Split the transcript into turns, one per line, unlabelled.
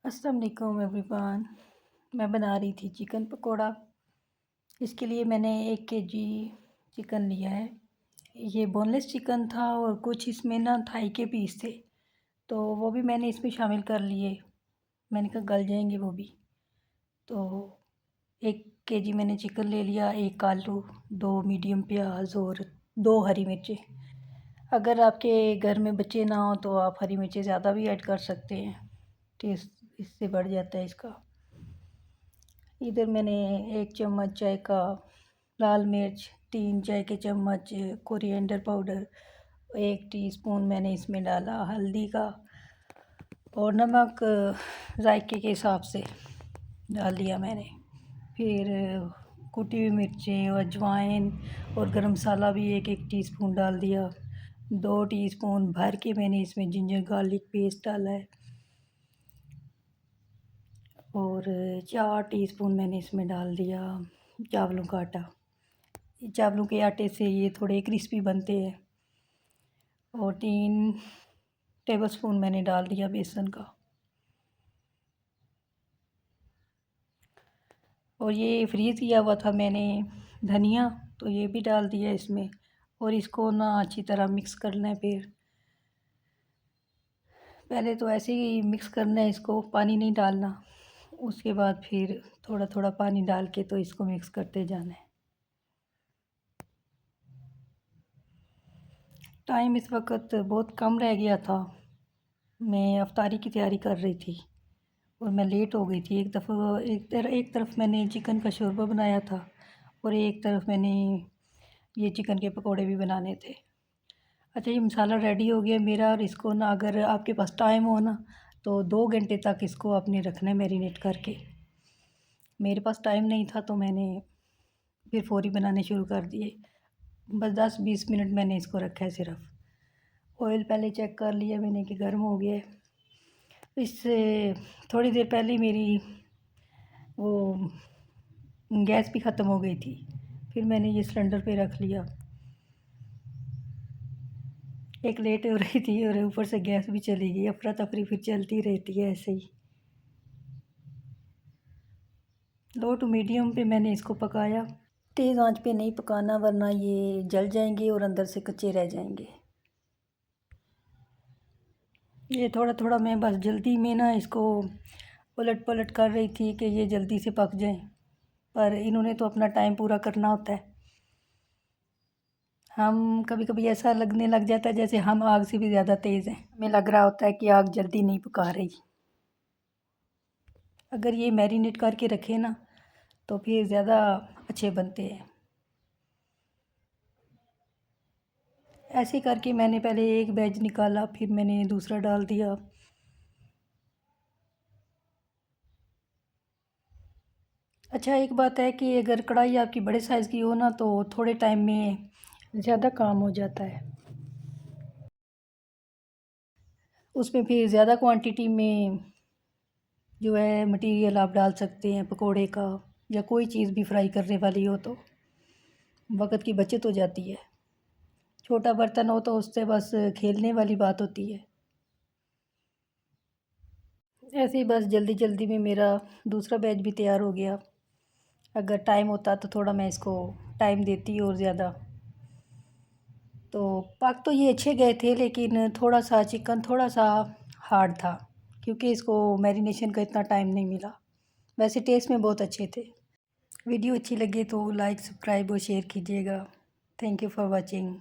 अस्सलाम वालेकुम एवरीवन। मैं बना रही थी चिकन पकोड़ा। इसके लिए मैंने 1 kg चिकन लिया है। ये बोनलेस चिकन था और कुछ इसमें ना थाई के पीस थे, तो वो भी मैंने इसमें शामिल कर लिए। मैंने कहा गल जाएंगे वो भी। तो 1 kg मैंने चिकन ले लिया, 1 आलू, 2 मीडियम प्याज और 2 हरी मिर्चें। अगर आपके घर में बच्चे ना हो तो आप हरी मिर्चें ज़्यादा भी ऐड कर सकते हैं, टेस्ट इससे बढ़ जाता है इसका। इधर मैंने 1 चम्मच चाय का लाल मिर्च, 3 चाय के चम्मच कोरिएंडर पाउडर, 1 टीस्पून मैंने इसमें डाला हल्दी का, और नमक जायके के हिसाब से डाल दिया मैंने। फिर कुटी हुई मिर्चें और अजवाइन और गरम मसाला भी 1-1 टीस्पून डाल दिया। 2 टीस्पून भर के मैंने इसमें जिंजर गार्लिक पेस्ट डाला है, और 4 टीस्पून मैंने इसमें डाल दिया चावलों का आटा। चावलों के आटे से ये थोड़े क्रिस्पी बनते हैं। और 3 टेबलस्पून मैंने डाल दिया बेसन का। और ये फ्रीज़ किया हुआ था मैंने धनिया, तो ये भी डाल दिया इसमें। और इसको ना अच्छी तरह मिक्स करना है। फिर पहले तो ऐसे ही मिक्स करना है इसको, पानी नहीं डालना। उसके बाद फिर थोड़ा थोड़ा पानी डाल के तो इसको मिक्स करते जाना है। टाइम इस वक्त बहुत कम रह गया था। मैं अफ्तारी की तैयारी कर रही थी और मैं लेट हो गई थी। एक तरफ मैंने चिकन का शोरबा बनाया था और एक तरफ मैंने ये चिकन के पकोड़े भी बनाने थे। अच्छा, ये मसाला रेडी हो गया मेरा। और इसको ना, अगर आपके पास टाइम हो ना, तो 2 घंटे तक इसको आपने रखना है मैरिनेट करके। मेरे पास टाइम नहीं था तो मैंने फिर फ़ौरी बनाने शुरू कर दिए। बस 10-20 मिनट मैंने इसको रखा है सिर्फ। ऑयल पहले चेक कर लिया मैंने कि गर्म हो गया है। इससे थोड़ी देर पहले मेरी वो गैस भी ख़त्म हो गई थी। फिर मैंने ये सिलेंडर पे रख लिया। एक लेट हो रही थी और ऊपर से गैस भी चली गई। अफरा तफरी फिर चलती रहती है ऐसे ही। लो टू मीडियम पे मैंने इसको पकाया। तेज़ आंच पे नहीं पकाना, वरना ये जल जाएंगे और अंदर से कच्चे रह जाएंगे। ये थोड़ा थोड़ा मैं बस जल्दी में ना इसको उलट पलट कर रही थी कि ये जल्दी से पक जाए, पर इन्होंने तो अपना टाइम पूरा करना होता है। हम कभी कभी ऐसा लगने लग जाता है जैसे हम आग से भी ज़्यादा तेज़ हैं। हमें लग रहा होता है कि आग जल्दी नहीं पका रही। अगर ये मैरिनेट करके रखे ना तो फिर ज़्यादा अच्छे बनते हैं। ऐसे करके मैंने पहले एक बैच निकाला, फिर मैंने दूसरा डाल दिया। अच्छा, एक बात है कि अगर कढ़ाई आपकी बड़े साइज़ की हो ना, तो थोड़े टाइम में ज़्यादा काम हो जाता है। उसमें फिर ज़्यादा क्वांटिटी में जो है मटेरियल आप डाल सकते हैं पकोड़े का, या कोई चीज़ भी फ्राई करने वाली हो तो वक़्त की बचत हो जाती है। छोटा बर्तन हो तो उससे बस खेलने वाली बात होती है। ऐसे ही बस जल्दी जल्दी में मेरा दूसरा बैच भी तैयार हो गया। अगर टाइम होता तो थोड़ा मैं इसको टाइम देती और ज़्यादा। तो पक तो ये अच्छे गए थे, लेकिन थोड़ा सा चिकन थोड़ा सा हार्ड था, क्योंकि इसको मैरिनेशन का इतना टाइम नहीं मिला। वैसे टेस्ट में बहुत अच्छे थे। वीडियो अच्छी लगी तो लाइक, सब्सक्राइब और शेयर कीजिएगा। Thank you for watching.